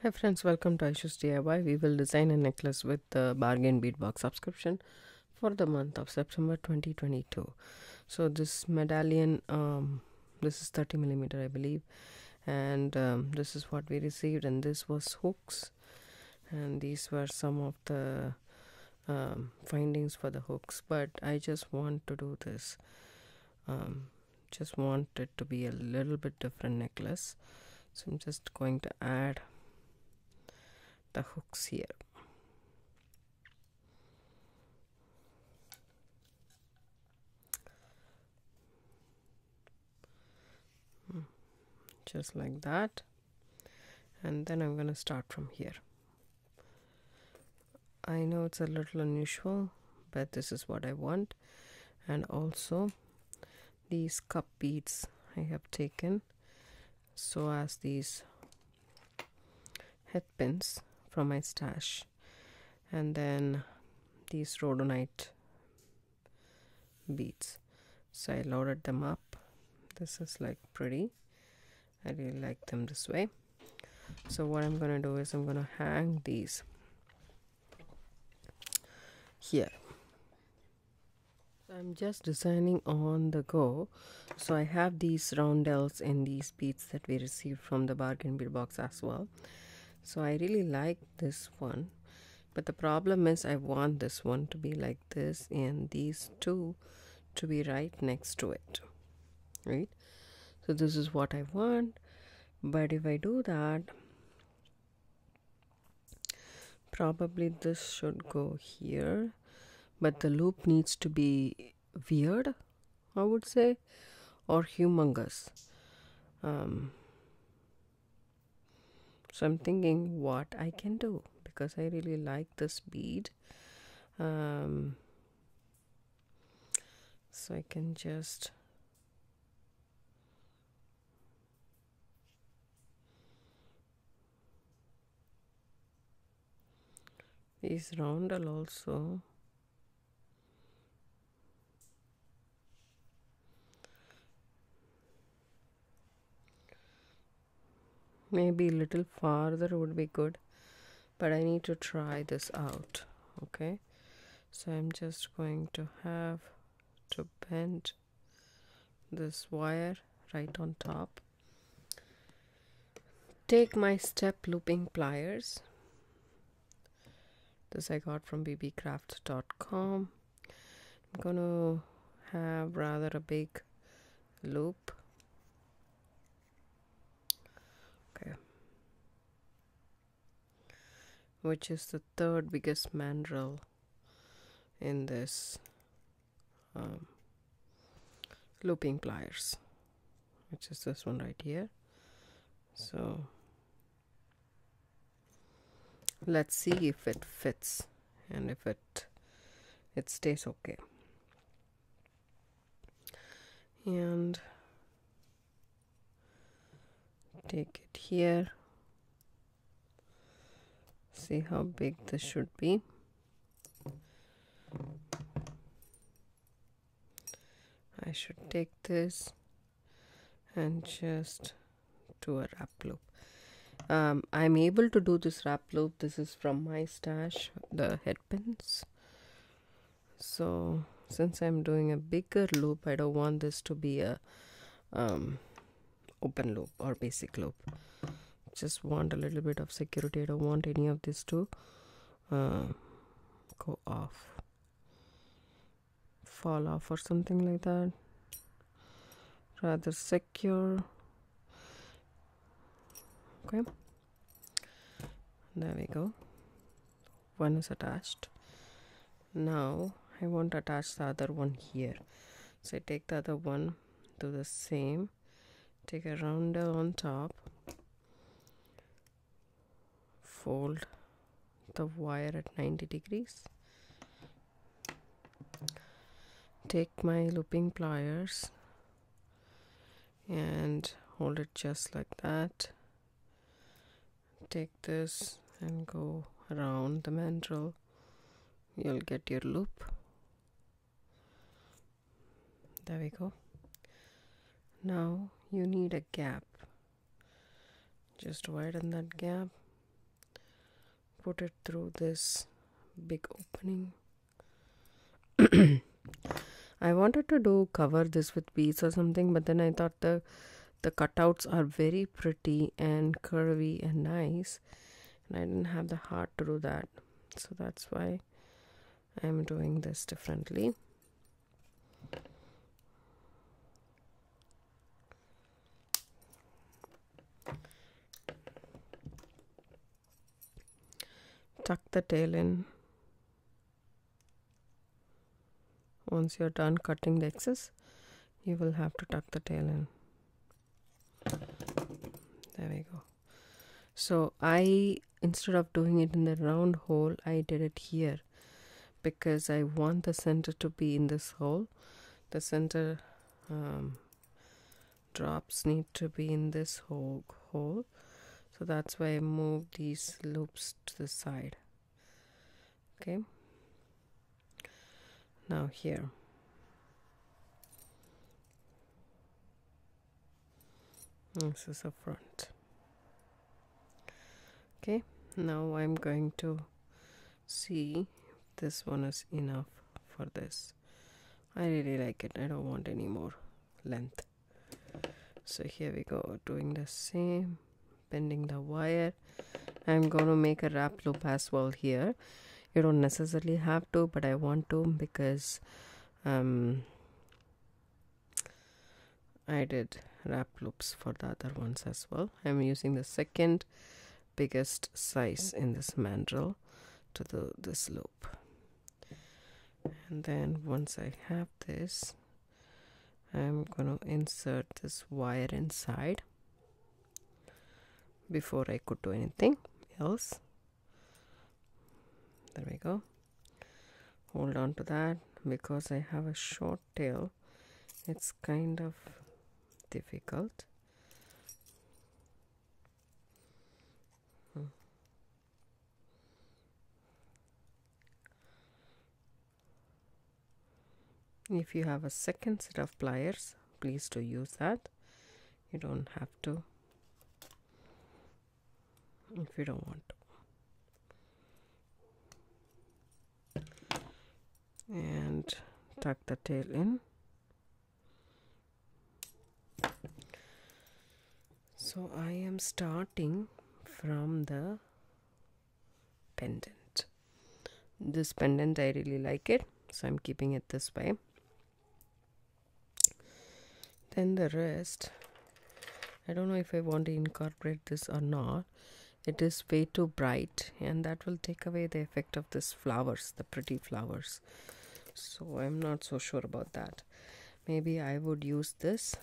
Hi friends, welcome to Aishu's DIY. We will design a necklace with the bargain bead box subscription for the month of September 2022. So this medallion, this is 30 millimeter I believe, and this is what we received, and this was hooks, and these were some of the findings for the hooks, but I just want to do this, just want it to be a little bit different necklace. So I'm just going to add the hooks here. Just like that, and then I'm going to start from here. I know it's a little unusual, but this is what I want. And also these cup beads I have taken so as these head pins from my stash, and then these rhodonite beads, so I loaded them up. This is like pretty, I really like them this way. So what I'm gonna do is I'm gonna hang these here. So I'm just designing on the go. So I have these roundels and these beads that we received from the bargain bead box as well. So I really like this one, but the problem is I want this one to be like this and these two to be right next to it, right? So this is what I want, but if I do that, probably this should go here, but the loop needs to be weird, I would say, or humongous. So I'm thinking what I can do, because I really like this bead. So I can just these roundel also. Maybe a little farther would be good, but I need to try this out. Okay, so I'm just going to have to bend this wire right on top. Take my step looping pliers. This I got from bbcraft.com. I'm gonna have rather a big loop. Okay, which is the third biggest mandrel in this looping pliers, which is this one right here. So let's see if it fits and if it stays okay. And take it here. See how big this should be. I should take this and just do a wrap loop. I'm able to do this wrap loop. This is from my stash, the head pins. So since I'm doing a bigger loop, I don't want this to be a open loop or basic loop. Just want a little bit of security. I don't want any of this to go off, fall off or something like that. Rather secure. Okay, there we go. One is attached. Now I want to attach the other one here. So I take the other one, do the same, take a roundel on top, fold the wire at 90 degrees, take my looping pliers and hold it just like that. Take this and go around the mandrel. You'll get your loop. There we go. Now you need a gap. Just widen that gap put it through this big opening. I wanted to cover this with beads or something, but then I thought the cutouts are very pretty and curvy and nice, and I didn't have the heart to do that, so that's why I'm doing this differently. Tuck the tail in. Once you're done cutting the excess, you will have to tuck the tail in. There we go. So instead of doing it in the round hole, I did it here because I want the center to be in this hole. The center drops need to be in this hole. So that's why I moved these loops to the side. Okay. Now here. This is the front. Okay. Now I'm going to see if this one is enough for this. I really like it. I don't want any more length. So here we go, doing the same, bending the wire. I'm going to make a wrap loop as well here. You don't necessarily have to, but I want to because I did wrap loops for the other ones as well. I'm using the second biggest size in this mandrel to do this loop. And then once I have this, I'm going to insert this wire inside before I could do anything else. There we go. Hold on to that. Because I have a short tail, it's kind of difficult. If you have a second set of pliers, please do use that. You don't have to if you don't want to. And tuck the tail in. So I am starting from the pendant. This pendant, I really like it, so I'm keeping it this way. Then the rest, I don't know if I want to incorporate this or not. It is way too bright, and that will take away the effect of this flowers, the pretty flowers. So I'm not so sure about that. Maybe I would use this,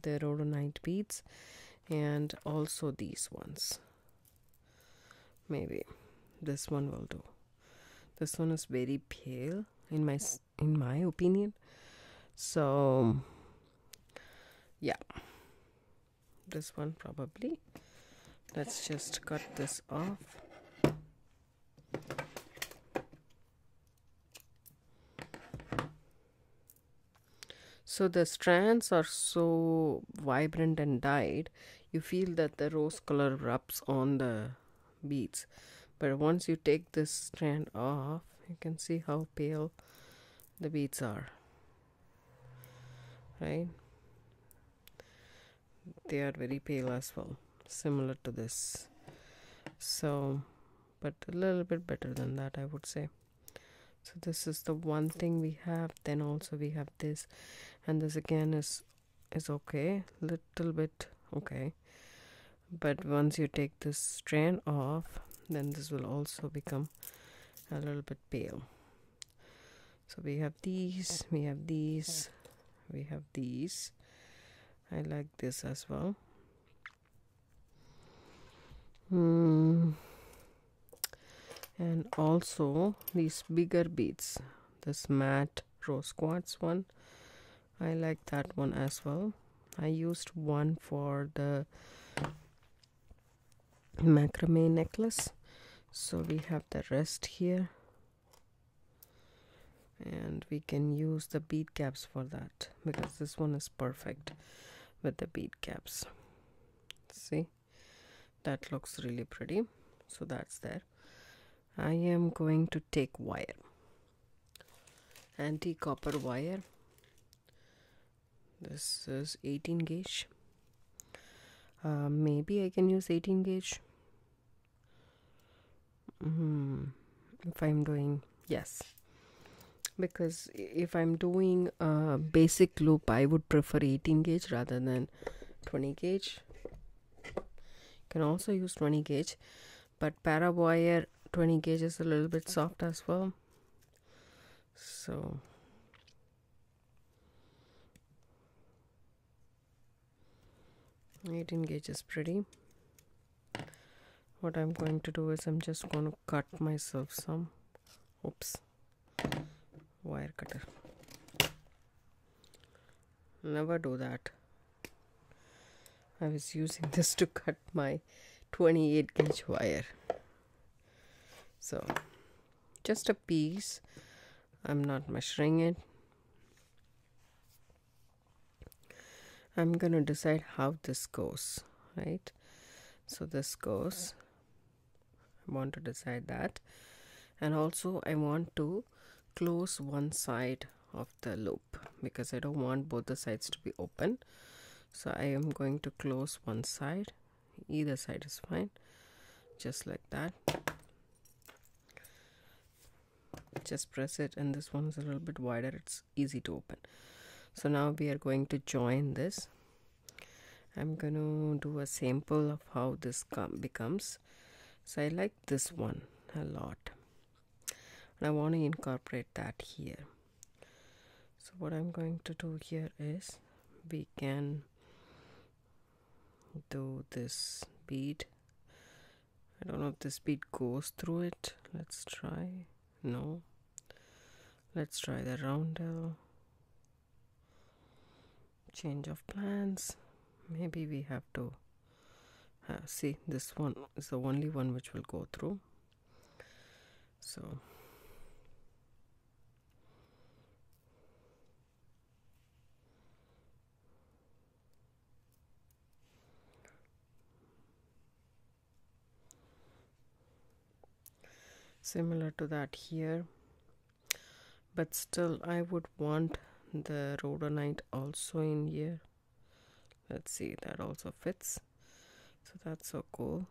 the rhodonite beads, and also these ones. Maybe this one will do. This one is very pale in my opinion. So yeah, this one probably. Let's just cut this off. So the strands are so vibrant and dyed, you feel that the rose color rubs on the beads. But once you take this strand off, you can see how pale the beads are. Right? They are very pale as well, similar to this. So, but a little bit better than that, I would say. So this is the one thing we have. Then also we have this, and this again is okay, little bit okay. But once you take this strand off, then this will also become a little bit pale. So we have these, we have these, we have these. I like this as well. And also these bigger beads, this matte rose quartz one, I like that one as well. I used one for the macrame necklace, so we have the rest here, and we can use the bead caps for that because this one is perfect with the bead caps. See, that looks really pretty. So that's there. I am going to take wire, anti-copper wire. This is 18 gauge. Maybe I can use 18 gauge. If I'm doing, yes, because if I'm doing a basic loop, I would prefer 18 gauge rather than 20 gauge. You can also use 20 gauge, but para wire 20 gauge is a little bit soft as well. So $18 gauge is pretty. What I'm going to do is I'm just going to cut myself some, oops, wire cutter. Never do that. I was using this to cut my 28 gauge wire. So just a piece. I'm not measuring it. I'm gonna decide how this goes, right? So this goes. I want to decide that, and also I want to close one side of the loop because I don't want both the sides to be open. So I am going to close one side. Either side is fine, just like that. Just press it, and this one is a little bit wider, it's easy to open. So now we are going to join this. I'm going to do a sample of how this becomes. So I like this one a lot, and I want to incorporate that here. So what I'm going to do here is we can do this bead. I don't know if this bead goes through it. Let's try. No. Let's try the roundel. Change of plans. Maybe we have to see, this one is the only one which will go through. So similar to that here, but still I would want the rhodonite also in here. Let's see, that also fits, so that's so cool.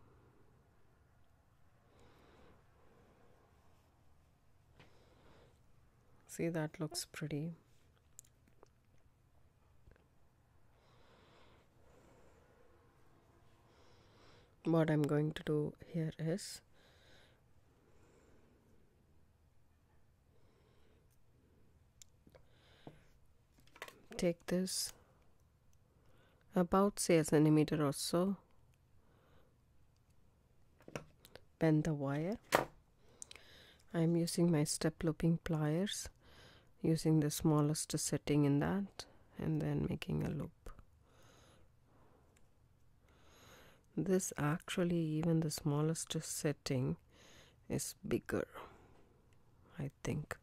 See, that looks pretty. What I'm going to do here is take this about, say, a centimeter or so, bend the wire. I'm using my step looping pliers, using the smallest setting in that, and then making a loop. This actually, even the smallest setting is bigger, I think.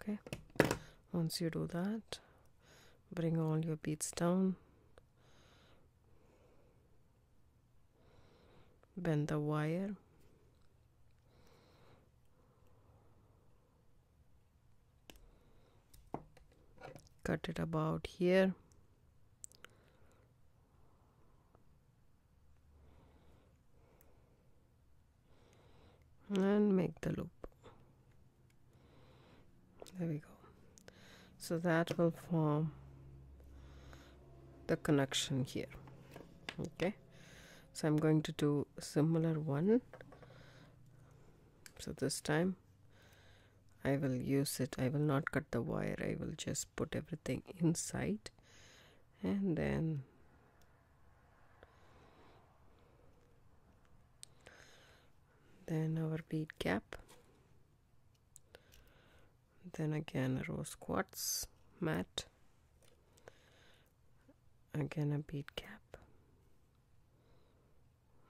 Okay, once you do that, bring all your beads down, bend the wire, cut it about here, and make the loop. There we go. So that will form the connection here. Okay, so I'm going to do a similar one. So this time I will use it, I will not cut the wire, I will just put everything inside, and then our bead cap, then again a rose quartz mat, again a bead cap,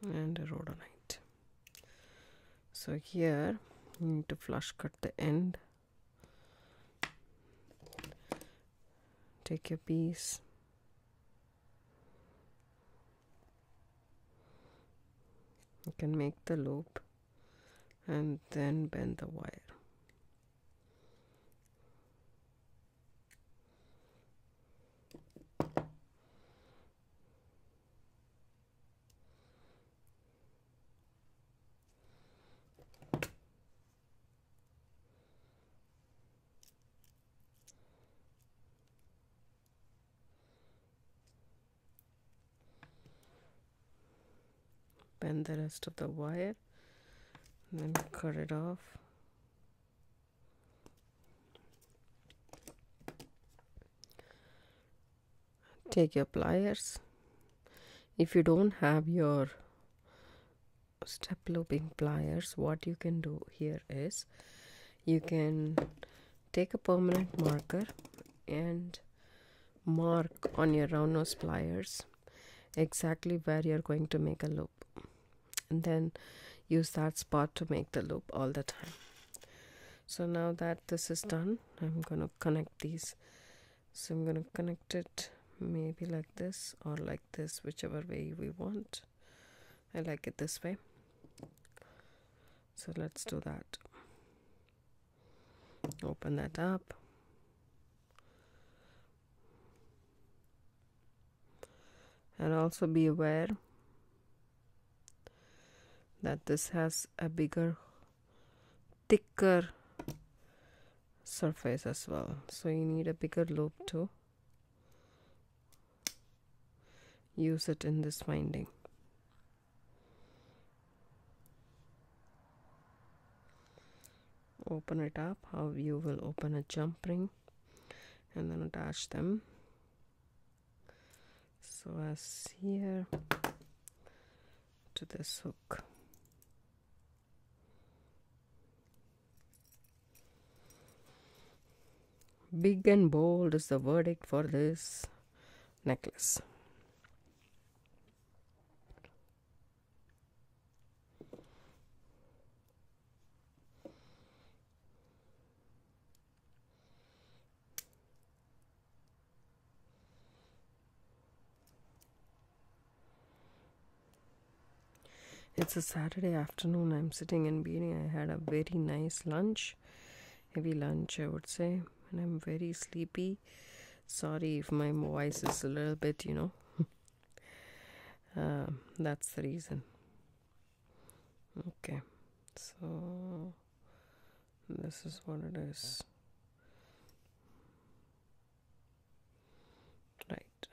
and a rhodonite. So here you need to flush cut the end. Take your piece, You can make the loop and then bend the wire. Bend the rest of the wire, then cut it off. Take your pliers. If you don't have your step looping pliers, what you can do here is you can take a permanent marker and mark on your round nose pliers exactly where you're going to make a loop, and then use that spot to make the loop all the time. So now that this is done, I'm going to connect these. So I'm going to connect it maybe like this or like this, whichever way we want. I like it this way. So let's do that. Open that up. And also be aware that this has a bigger, thicker surface as well. So you need a bigger loop to use it in this winding. Open it up how you will open a jump ring and then attach them. So as here to this hook. Big and bold is the verdict for this necklace. It's a Saturday afternoon. I'm sitting in Bead. I had a very nice lunch, heavy lunch I would say, and I'm very sleepy. Sorry if my voice is a little bit, that's the reason. Okay, so this is what it is. Right.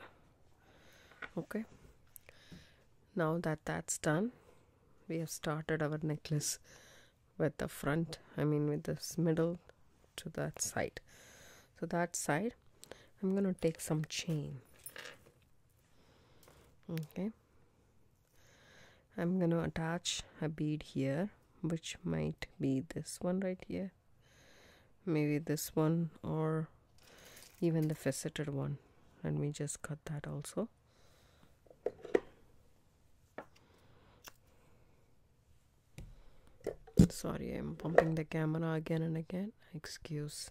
Okay. Now that that's done, we have started our necklace with the front, with this middle to that side. So that side, I'm going to take some chain. Okay. I'm going to attach a bead here, which might be this one right here. Maybe this one or even the faceted one. Let me just cut that also. Sorry, I'm bumping the camera again and again. Excuse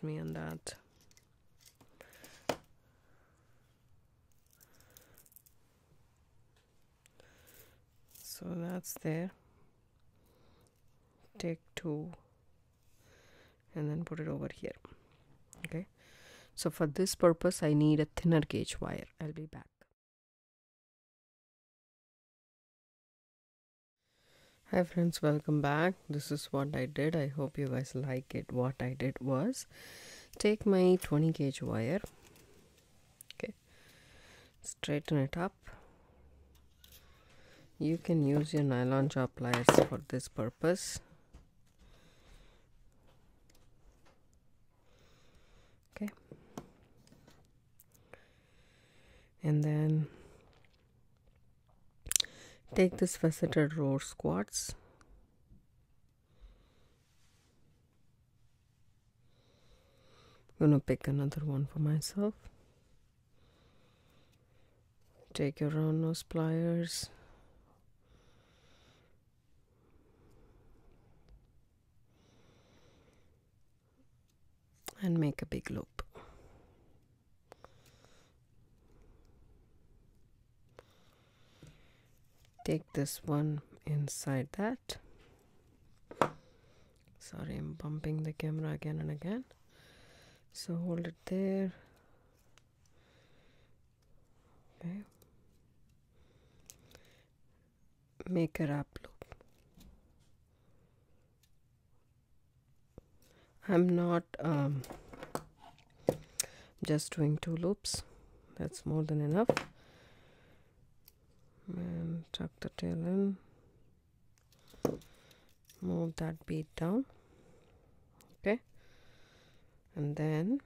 me on that. So that's there. Take two and then put it over here. Okay. So for this purpose, I need a thinner gauge wire. I'll be back. Hi friends, welcome back. This is what I did. I hope you guys like it. What I did was take my 20 gauge wire. Okay. Straighten it up. You can use your nylon jaw pliers for this purpose. Okay. And then take this faceted rose quartz. I'm gonna pick another one for myself. Take your round nose pliers. And make a big loop. take this one inside that. Sorry, I'm bumping the camera again and again. So hold it there. Okay. Make a wrap loop. I'm not just doing 2 loops. That's more than enough. And tuck the tail in. Move that bead down. Okay. And then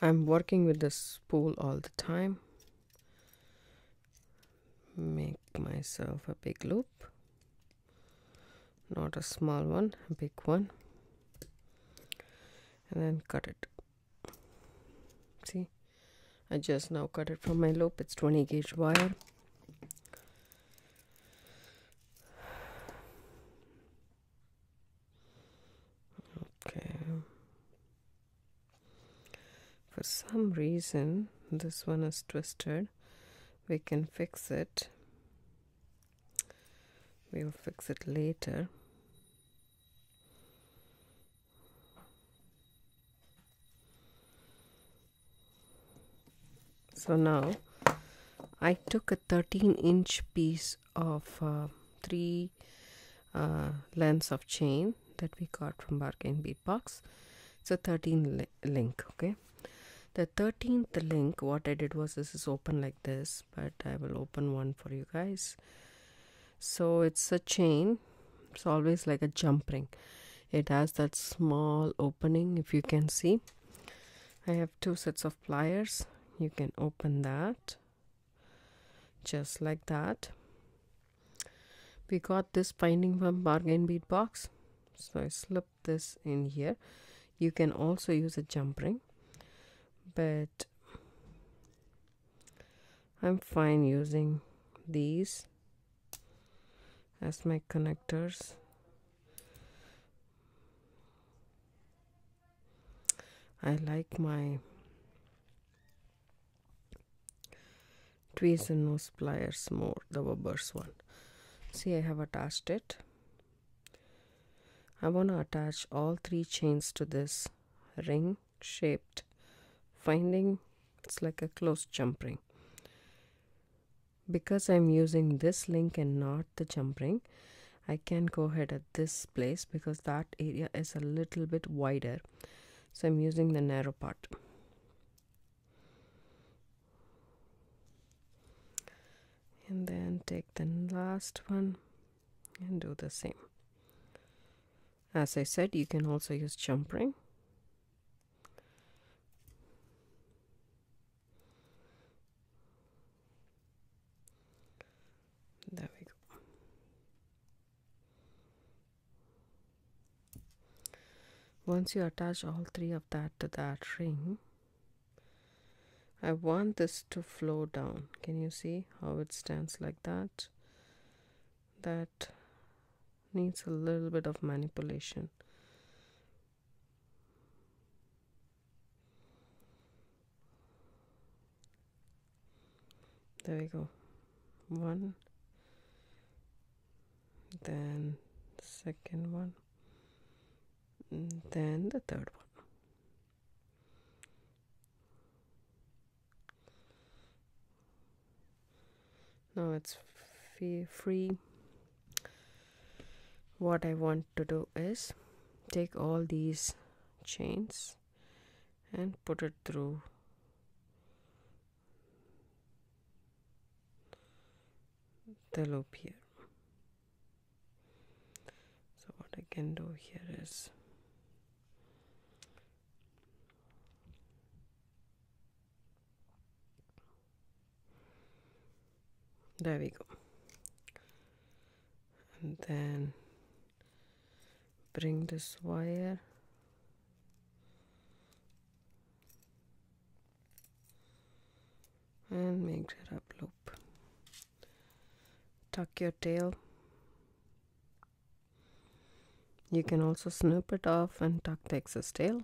I'm working with the spool all the time. Make myself a big loop. Not a small one, a big one. And then cut it. See, I just now cut it from my loop. It's 20 gauge wire. Okay. For some reason, this one is twisted. We can fix it. We'll fix it later. So now I took a 13-inch piece of 3 lengths of chain that we got from Bargain Bead Box. It's a 13 link, okay? The 13th link, what I did was, this is open like this, but I will open one for you guys. So it's a chain. It's always like a jump ring. It has that small opening, if you can see. I have 2 sets of pliers. You can open that just like that. We got this binding from Bargain Bead Box, so I slip this in here. You can also use a jump ring, but I'm fine using these as my connectors. I like my tweezers and nose pliers more, the Weber's one. See, I have attached it. I want to attach all 3 chains to this ring shaped finding. It's like a closed jump ring. Because I'm using this link and not the jump ring, I can go ahead at this place because that area is a little bit wider. So I'm using the narrow part. And then take the last one and do the same. As I said, you can also use jump ring. There we go. Once you attach all 3 of that to that ring, I want this to flow down. Can you see how it stands like that? That needs a little bit of manipulation. There we go. 1, then the second one, and then the third one. Now it's free. What I want to do is take all these chains and put it through the loop here. So what I can do here is there we go. And then bring this wire and make it up loop. Tuck your tail. You can also snip it off and tuck the excess tail.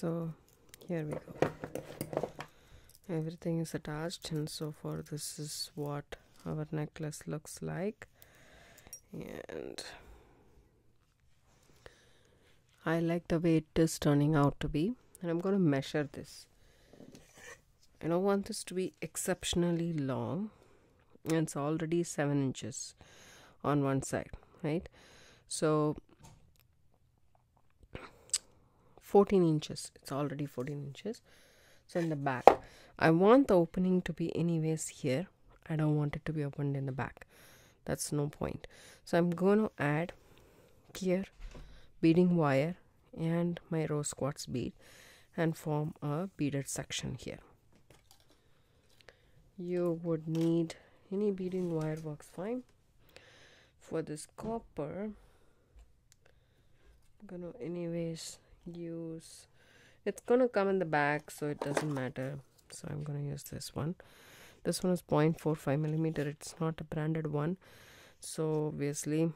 So here we go. Everything is attached, and so far this is what our necklace looks like. And I like the way it is turning out to be, and I'm going to measure this. I don't want this to be exceptionally long, and it's already 7 inches on one side, right? So 14 inches, it's already 14 inches. So in the back, I want the opening to be anyways here. I don't want it to be opened in the back. That's no point. So I'm going to add here beading wire and my rose quartz bead and form a beaded section here. You would need any beading wire, works fine. For this copper, I'm gonna anyways use, it's gonna come in the back, so it doesn't matter. So I'm gonna use this one. This one is 0.45 millimeter. It's not a branded one, so obviously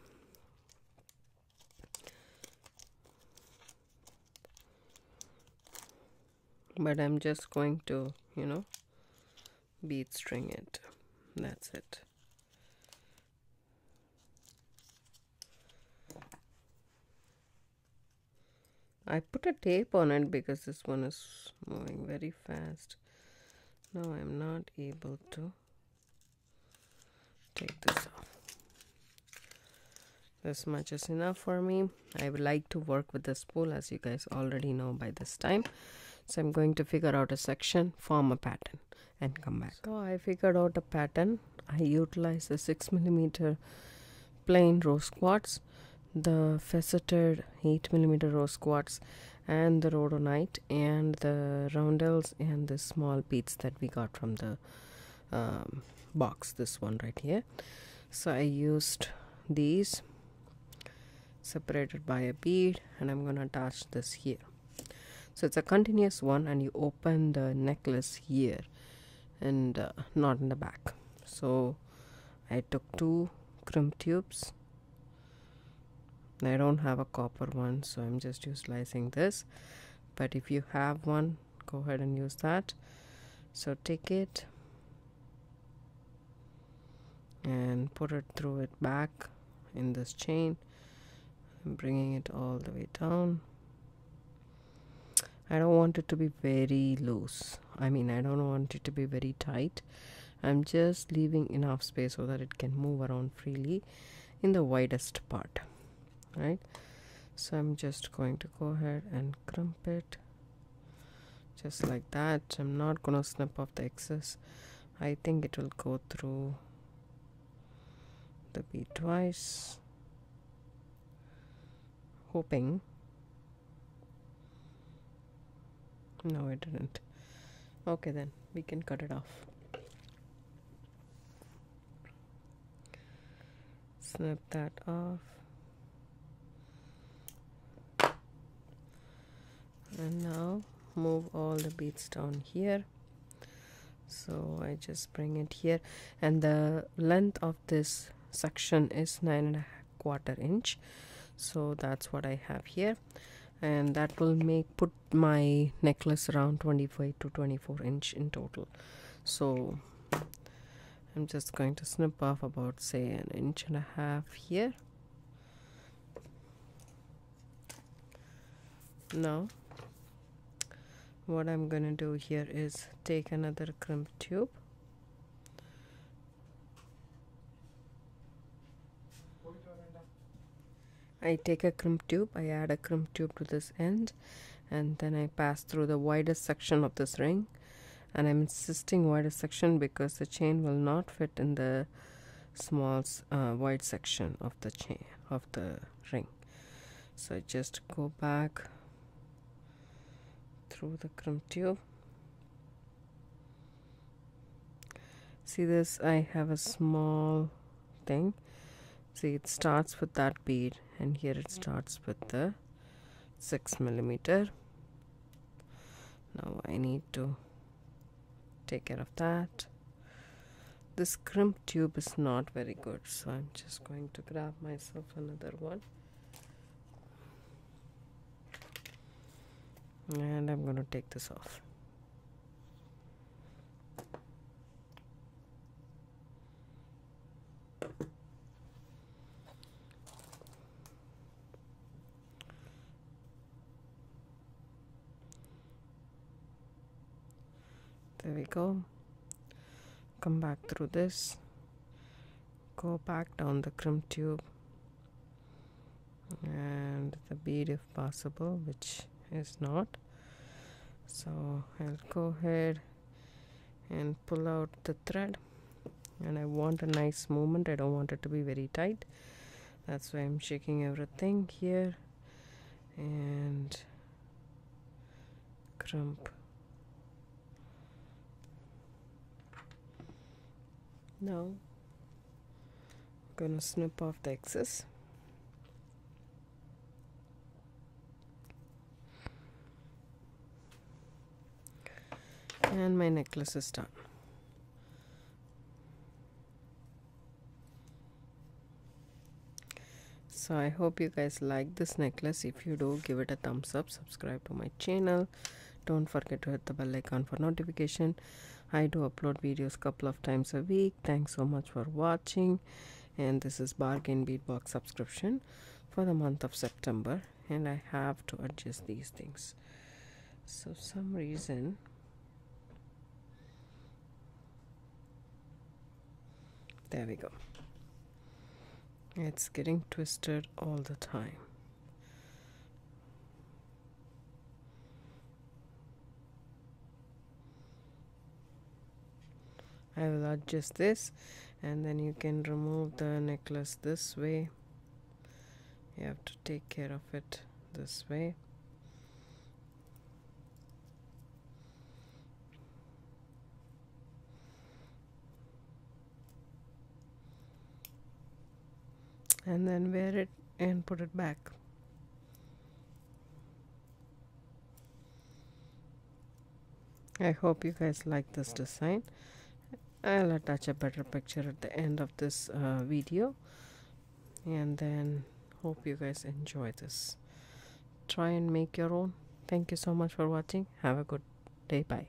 but I'm just going to, bead string it. That's it. I put a tape on it because this one is moving very fast. Now I'm not able to take this off. This much is enough for me. I would like to work with the spool, as you guys already know by this time. So I'm going to figure out a section, form a pattern, and come back. So I figured out a pattern. I utilized the 6 millimeter plain rose quartz, the faceted 8 millimeter rose quartz, and the rhodonite, and the roundels, and the small beads that we got from the box, this one right here. So I used these separated by a bead, and I'm going to attach this here. So it's a continuous one, and you open the necklace here and not in the back. So I took 2 crimp tubes. I don't have a copper one, so I'm just utilizing this, but if you have one, go ahead and use that. So take it and put it through it back in this chain. I'm bringing it all the way down. I don't want it to be very loose. I don't want it to be very tight. I'm just leaving enough space so that it can move around freely in the widest part, right? So I'm just going to go ahead and crimp it just like that. I'm not going to snip off the excess. I think it will go through the bead twice, hoping. No, it didn't. Okay, then we can cut it off. Snip that off. And now move all the beads down here. So I just bring it here, and the length of this section is 9.25 inch. So that's what I have here, and that will put my necklace around 25 to 24 inch in total. So I'm just going to snip off about, say, 1.5 inches here. Now what I'm going to do here is take another crimp tube. I take a crimp tube, I add a crimp tube to this end, and then I pass through the widest section of this ring. And I'm insisting widest section because the chain will not fit in the small wide section of the chain of the ring. So I just go back through the crimp tube. See this, I have a small thing. See, it starts with that bead, and here it starts with the 6 millimeter. Now I need to take care of that. This crimp tube is not very good, so I'm just going to grab myself another one. And I'm going to take this off. There we go. Come back through this, go back down the crimp tube and the bead if possible, which is not. So I'll go ahead and pull out the thread, and I want a nice movement. I don't want it to be very tight. That's why I'm shaking everything here and crimp. Now I'm gonna snip off the excess. And my necklace is done. So I hope you guys like this necklace. If you do, give it a thumbs up, subscribe to my channel, don't forget to hit the bell icon for notification. I do upload videos couple of times a week. Thanks so much for watching. And this is bargain bead box subscription for the month of September, and I have to adjust these things. So some reason there we go, it's getting twisted all the time. I will adjust this, and then you can remove the necklace this way. You have to take care of it this way. And then wear it and put it back. I hope you guys like this design. I'll attach a better picture at the end of this video, and then hope you guys enjoy this. Try and make your own. Thank you so much for watching. Have a good day. Bye.